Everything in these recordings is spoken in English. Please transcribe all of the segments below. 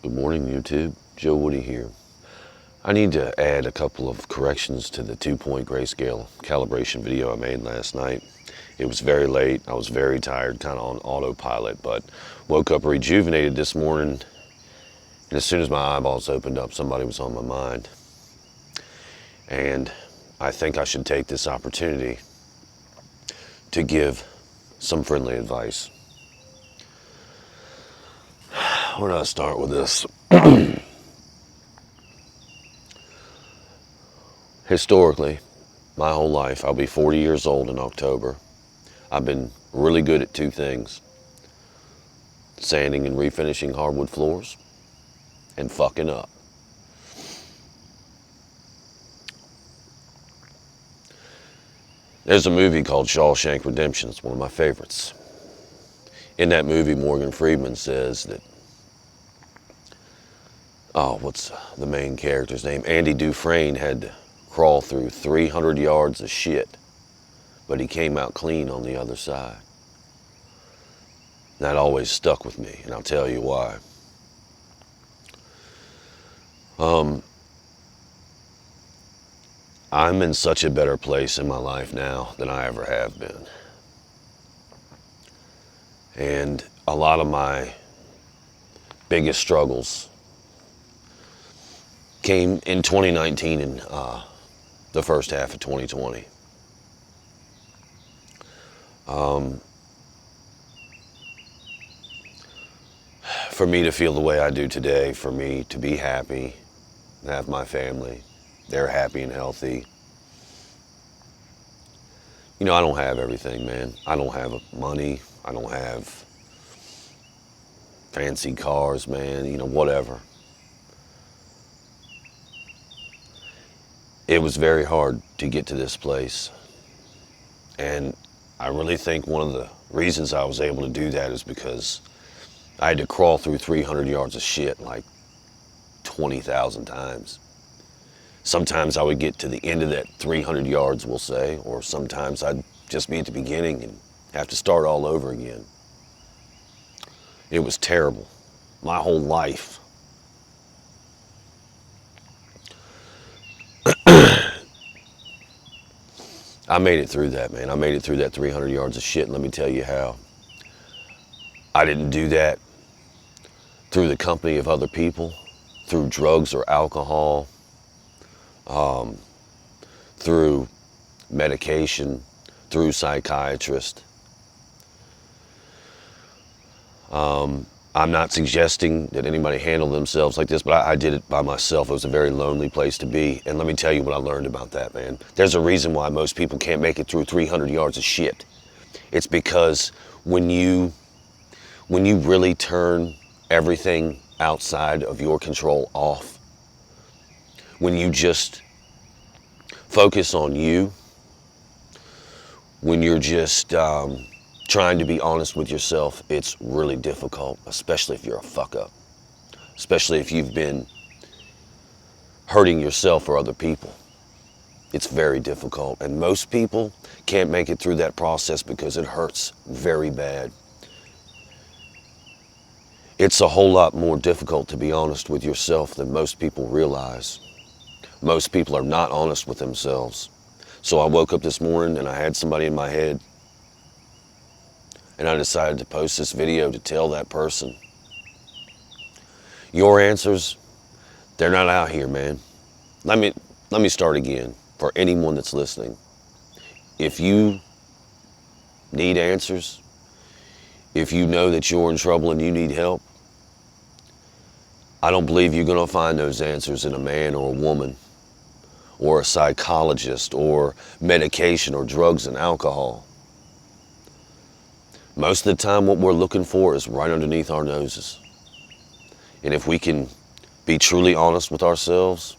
Good morning, YouTube. Joe Woody here. I need to add a couple of corrections to the 2-point grayscale calibration video I made last night. It was very late. I was very tired, kind of on autopilot, but woke up rejuvenated this morning, and as soon as my eyeballs opened up, somebody was on my mind. And I think I should take this opportunity to give some friendly advice. Where do I start with this? Historically, my whole life, I'll be 40 years old in October, I've been really good at two things: sanding and refinishing hardwood floors, and fucking up. There's a movie called Shawshank Redemption. It's one of my favorites. In that movie, Morgan Freeman says that, what's the main character's name? Andy Dufresne had to crawl through 300 yards of shit, but he came out clean on the other side. That always stuck with me, and I'll tell you why. I'm in such a better place in my life now than I ever have been. And a lot of my biggest struggles came in 2019 and the first half of 2020. For me to feel the way I do today, for me to be happy, have my family, they're happy and healthy. You know, I don't have everything, man. I don't have money. I don't have fancy cars, man, you know, whatever. It was very hard to get to this place. And I really think one of the reasons I was able to do that is because I had to crawl through 300 yards of shit like 20,000 times. Sometimes I would get to the end of that 300 yards, we'll say, or sometimes I'd just be at the beginning and have to start all over again. It was terrible. My whole life. I made it through that, man. I made it through that 300 yards of shit, and let me tell you how. I didn't do that through the company of other people, through drugs or alcohol, through medication, through psychiatrist. I'm not suggesting that anybody handle themselves like this, but I did it by myself. It was a very lonely place to be. And let me tell you what I learned about that, man. There's a reason why most people can't make it through 300 yards of shit. It's because when you really turn everything outside of your control off, when you just focus on you, when you're just trying to be honest with yourself, it's really difficult, especially if you're a fuck up, especially if you've been hurting yourself or other people. It's very difficult, and most people can't make it through that process because it hurts very bad. It's a whole lot more difficult to be honest with yourself than most people realize. Most people are not honest with themselves. So I woke up this morning and I had somebody in my head, and I decided to post this video to tell that person, your answers, they're not out here, man. Let me start again for anyone that's listening. If you need answers, if you know that you're in trouble and you need help, I don't believe you're going to find those answers in a man or a woman or a psychologist or medication or drugs and alcohol. Most of the time what we're looking for is right underneath our noses. And if we can be truly honest with ourselves,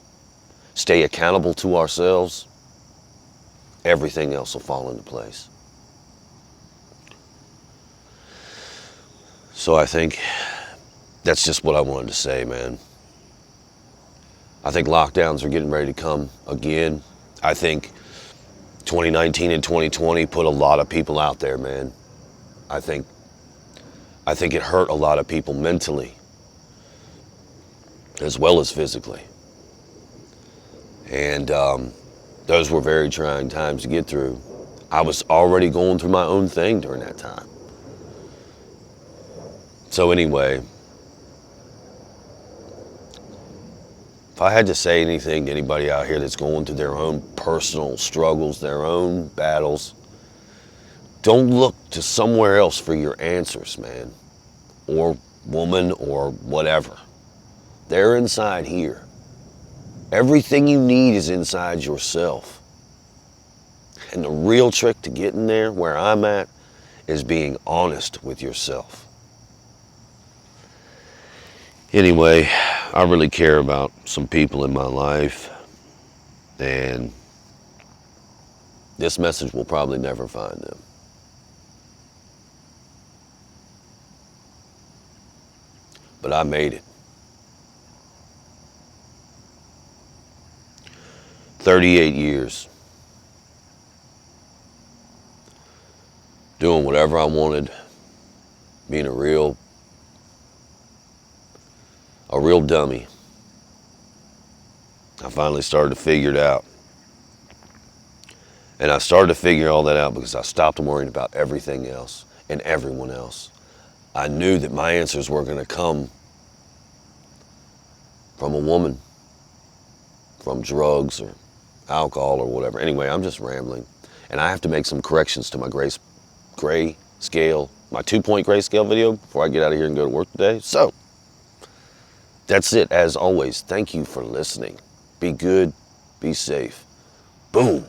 stay accountable to ourselves, everything else will fall into place. So I think that's just what I wanted to say, man. I think lockdowns are getting ready to come again. I think 2019 and 2020 put a lot of people out there, man. I think it hurt a lot of people mentally. as well as physically. And those were very trying times to get through. I was already going through my own thing during that time. So anyway, if I had to say anything to anybody out here that's going through their own personal struggles, their own battles, don't look to somewhere else for your answers, man, or woman, or whatever. They're inside here. Everything you need is inside yourself. And the real trick to getting there, where I'm at, is being honest with yourself. Anyway, I really care about some people in my life, and this message will probably never find them. But I made it. 38 years. Doing whatever I wanted. Being a real dummy. I finally started to figure it out. And I started to figure all that out because I stopped worrying about everything else and everyone else. I knew that my answers were going to come from a woman, from drugs or alcohol or whatever. Anyway, I'm just rambling. And I have to make some corrections to my grayscale, my 2-point grayscale video before I get out of here and go to work today. So, that's it. As always, thank you for listening. Be good, be safe. Boom.